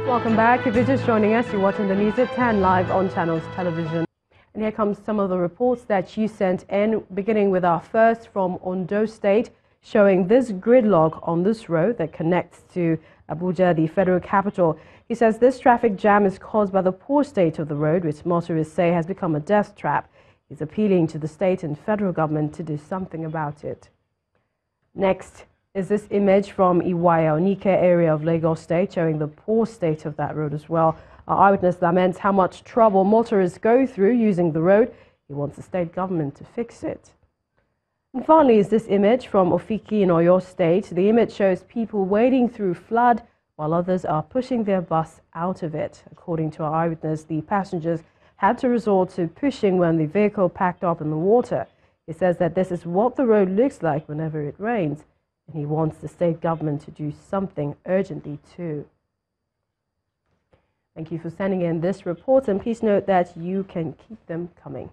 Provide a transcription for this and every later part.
Welcome back. If you're just joining us, you're watching the news at 10 live on Channels Television. And here comes some of the reports that you sent in, beginning with our first from Ondo State, showing this gridlock on this road that connects to Abuja, the federal capital. He says this traffic jam is caused by the poor state of the road, which motorists say has become a death trap. He's appealing to the state and federal government to do something about it. Next is this image from Iwaya, Onike area of Lagos State, showing the poor state of that road as well. Our eyewitness laments how much trouble motorists go through using the road. He wants the state government to fix it. And finally is this image from Ofiki in Oyo State. The image shows people wading through flood while others are pushing their bus out of it. According to our eyewitness, the passengers had to resort to pushing when the vehicle packed up in the water. He says that this is what the road looks like whenever it rains, and he wants the state government to do something urgently too. Thank you for sending in this report, and please note that you can keep them coming.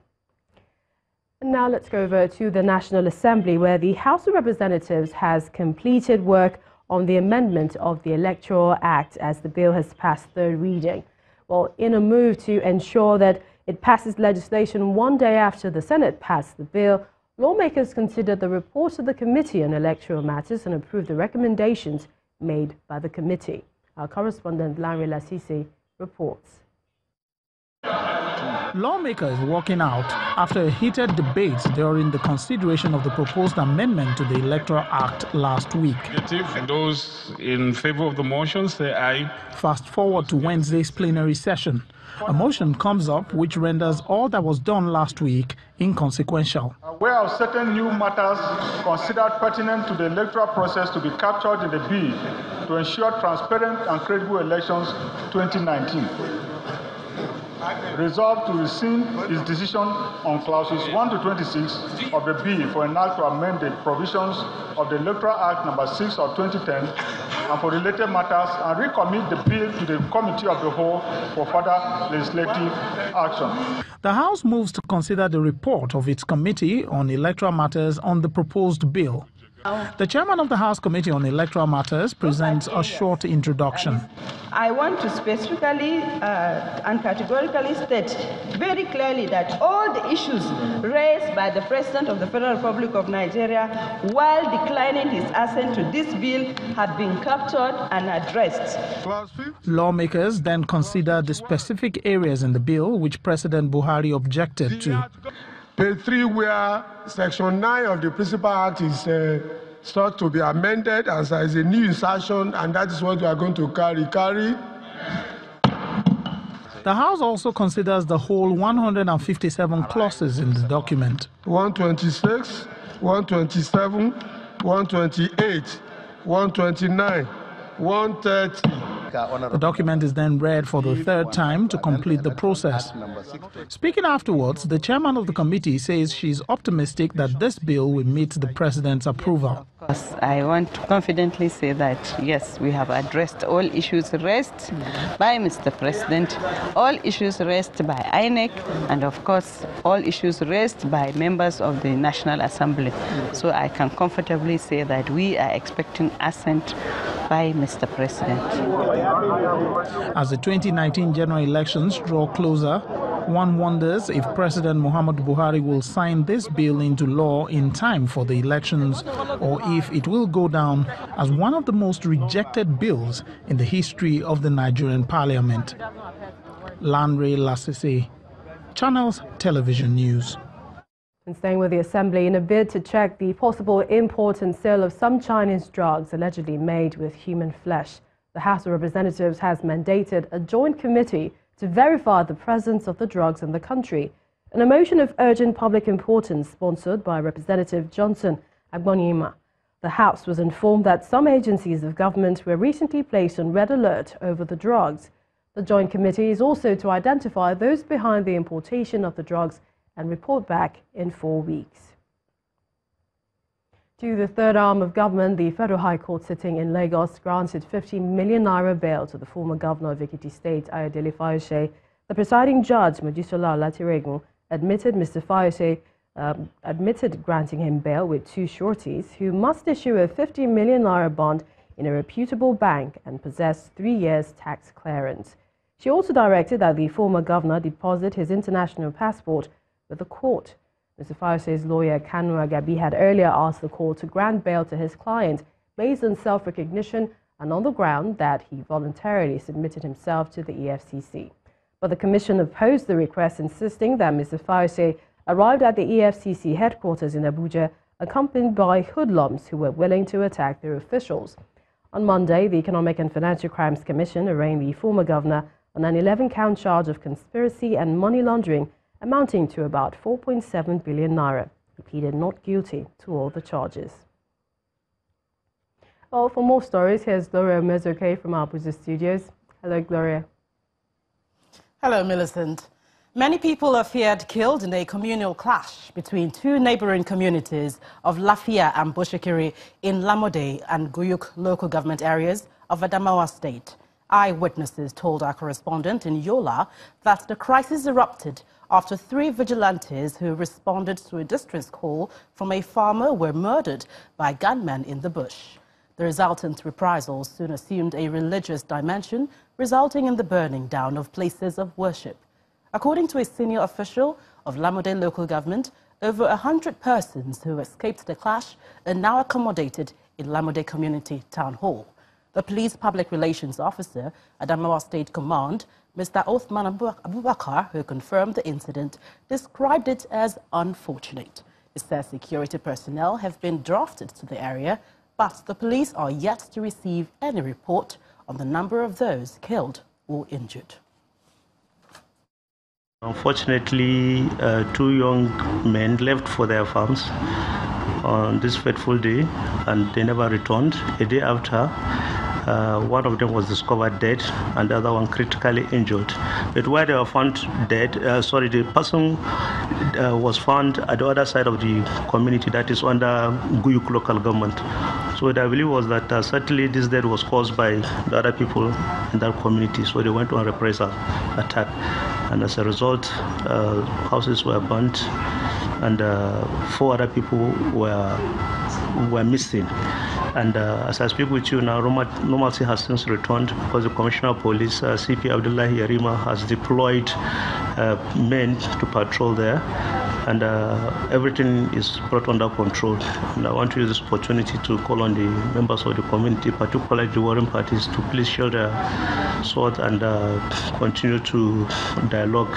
And now let's go over to the National Assembly, where the House of Representatives has completed work on the amendment of the Electoral Act as the bill has passed third reading. Well, in a move to ensure that it passes legislation one day after the Senate passed the bill, lawmakers considered the report of the Committee on Electoral Matters and approved the recommendations made by the committee. Our correspondent Lanre Lasisi reports. Lawmakers walking out after a heated debate during the consideration of the proposed amendment to the Electoral Act last week. Those in favor of the motion say aye. Fast forward to Wednesday's plenary session. A motion comes up which renders all that was done last week inconsequential. Aware of certain new matters considered pertinent to the electoral process to be captured in the bill to ensure transparent and credible elections 2019. Resolved to rescind its decision on clauses 1 to 26 of the bill for an act to amend the provisions of the Electoral Act No. 6 of 2010 and for related matters, and recommit the bill to the Committee of the Whole for further legislative action. The House moves to consider the report of its Committee on Electoral Matters on the proposed bill. The chairman of the House Committee on Electoral Matters presents a short introduction. I want to specifically and categorically state very clearly that all the issues raised by the President of the Federal Republic of Nigeria while declining his assent to this bill have been captured and addressed. Lawmakers then consider the specific areas in the bill which President Buhari objected to. Page 3, where Section 9 of the Principal Act is sought to be amended as there is a new insertion, and that is what we are going to carry. The House also considers the whole 157 clauses in the document. 126, 127, 128, 129, 130. The document is then read for the third time to complete the process. Speaking afterwards, the chairman of the committee says she's optimistic that this bill will meet the president's approval. Of course, I want to confidently say that, yes, we have addressed all issues raised by Mr. President, all issues raised by INEC, and of course, all issues raised by members of the National Assembly. So I can comfortably say that we are expecting assent by Mr. President. As the 2019 general elections draw closer, one wonders if President Muhammadu Buhari will sign this bill into law in time for the elections, or if it will go down as one of the most rejected bills in the history of the Nigerian parliament. Lanre Lasisi, Channels Television News. And staying with the Assembly, in a bid to check the possible import and sale of some Chinese drugs allegedly made with human flesh, the House of Representatives has mandated a joint committee to verify the presence of the drugs in the country. In a motion of urgent public importance sponsored by Representative Johnson Agbonyima, the House was informed that some agencies of government were recently placed on red alert over the drugs. The joint committee is also to identify those behind the importation of the drugs and report back in 4 weeks. To the third arm of government, the Federal High Court sitting in Lagos granted 15 million naira bail to the former governor of Ekiti State, Ayodele Fayose. The presiding judge, Mojisola Olatiregun, admitted granting him bail with two sureties who must issue a 50 million naira bond in a reputable bank and possessed 3 years tax clearance. She also directed that the former governor deposit his international passport with the court. Mr. Fayose's lawyer, Kanu Agabi, had earlier asked the court to grant bail to his client based on self-recognition and on the ground that he voluntarily submitted himself to the EFCC. But the commission opposed the request, insisting that Mr. Fayose arrived at the EFCC headquarters in Abuja accompanied by hoodlums who were willing to attack their officials. On Monday, the Economic and Financial Crimes Commission arraigned the former governor on an 11-count charge of conspiracy and money laundering amounting to about 4.7 billion naira. He pleaded not guilty to all the charges. Well, for more stories, here's Gloria Mezoke from our Abuja studios. Hello, Gloria. Hello, Millicent. Many people are feared killed in a communal clash between two neighboring communities of Lafia and Boshekiri in Lamode and Guyuk local government areas of Adamawa State. Eyewitnesses told our correspondent in Yola that the crisis erupted after 3 vigilantes who responded to a distress call from a farmer were murdered by gunmen in the bush. The resultant reprisals soon assumed a religious dimension, resulting in the burning down of places of worship. According to a senior official of Lamode local government, over 100 persons who escaped the clash are now accommodated in Lamode Community Town Hall. The police public relations officer, Adamawa State Command, Mr. Othman Abubakar, who confirmed the incident, described it as unfortunate. He says security personnel have been drafted to the area, but the police are yet to receive any report on the number of those killed or injured. Unfortunately, 2 young men left for their farms on this fateful day, and they never returned. A day after, one of them was discovered dead and the other one critically injured. But where they were found dead, the person was found at the other side of the community, that is under Guyuk local government. So the belief was that certainly this death was caused by the other people in that community. So they went on a reprisal attack, and as a result, houses were burnt, and 4 other people were missing. And as I speak with you now, normalcy has since returned because the Commissioner of Police, CP Abdullahi Yarima, has deployed men to patrol there, and everything is brought under control. And I want to use this opportunity to call on the members of the community, particularly the warring parties, to please show their sword and continue to dialogue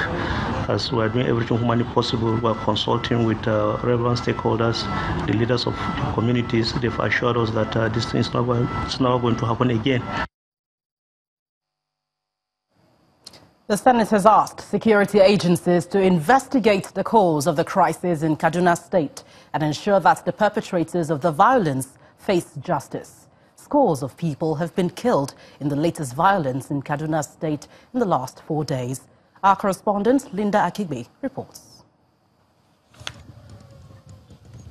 as we are doing everything humanly possible. We are consulting with relevant stakeholders, the leaders of the communities. They've assured us that this thing is not going to happen again. The Senate has asked security agencies to investigate the cause of the crisis in Kaduna State and ensure that the perpetrators of the violence face justice. Scores of people have been killed in the latest violence in Kaduna State in the last 4 days. Our correspondent, Linda Akigbe, reports.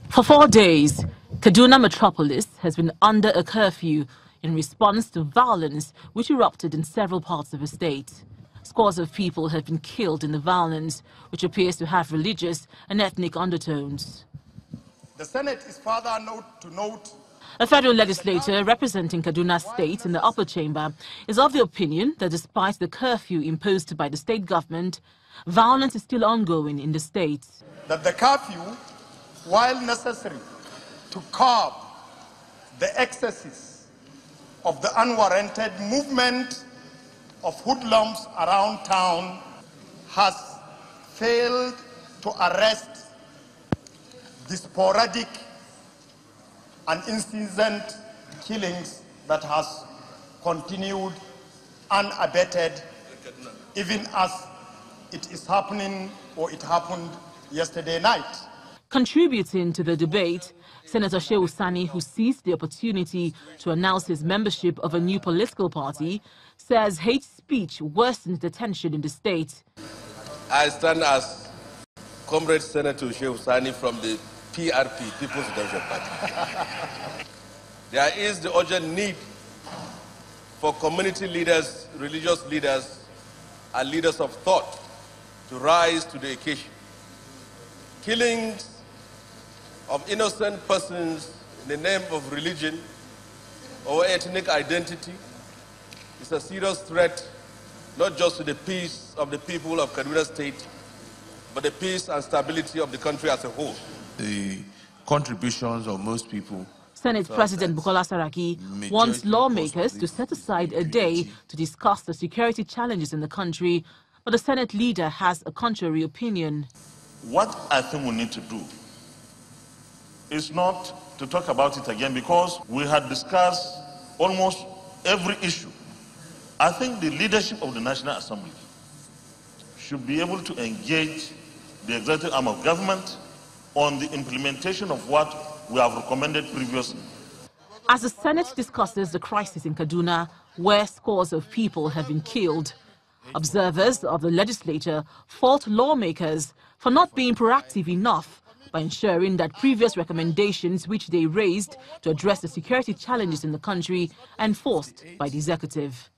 For 4 days, Kaduna metropolis has been under a curfew in response to violence which erupted in several parts of the state. Scores of people have been killed in the violence, which appears to have religious and ethnic undertones. The Senate is further to note. A federal legislator representing Kaduna State in the upper chamber is of the opinion that despite the curfew imposed by the state government, violence is still ongoing in the state. That the curfew, while necessary to curb the excesses of the unwarranted movement of hoodlums around town, has failed to arrest the sporadic and incessant killings that has continued unabated, even as it is happening, or it happened yesterday night. Contributing to the debate, Senator Shehu Sani, who seized the opportunity to announce his membership of a new political party, says hate speech worsens the tension in the state. I stand as Comrade Senator Shehu Sani from the PRP, People's Redemption Party. There is the urgent need for community leaders, religious leaders, and leaders of thought to rise to the occasion. Killings of innocent persons in the name of religion or ethnic identity is a serious threat not just to the peace of the people of Kaduna State, but the peace and stability of the country as a whole. The contributions of most people. Senate President Bukola Saraki wants lawmakers to set aside a day to discuss the security challenges in the country, but the Senate leader has a contrary opinion. What I think we need to do is not to talk about it again, because we had discussed almost every issue. I think the leadership of the National Assembly should be able to engage the executive arm of government on the implementation of what we have recommended previously. As the Senate discusses the crisis in Kaduna, where scores of people have been killed, observers of the legislature fault lawmakers for not being proactive enough by ensuring that previous recommendations which they raised to address the security challenges in the country are enforced by the executive.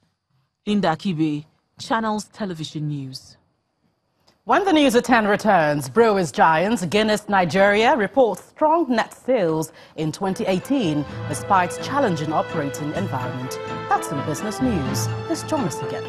Linda Akibe, Channels Television News. When the news at 10 returns, Brewers giants Guinness Nigeria reports strong net sales in 2018 despite challenging operating environment. That's in business news. Let's join us again.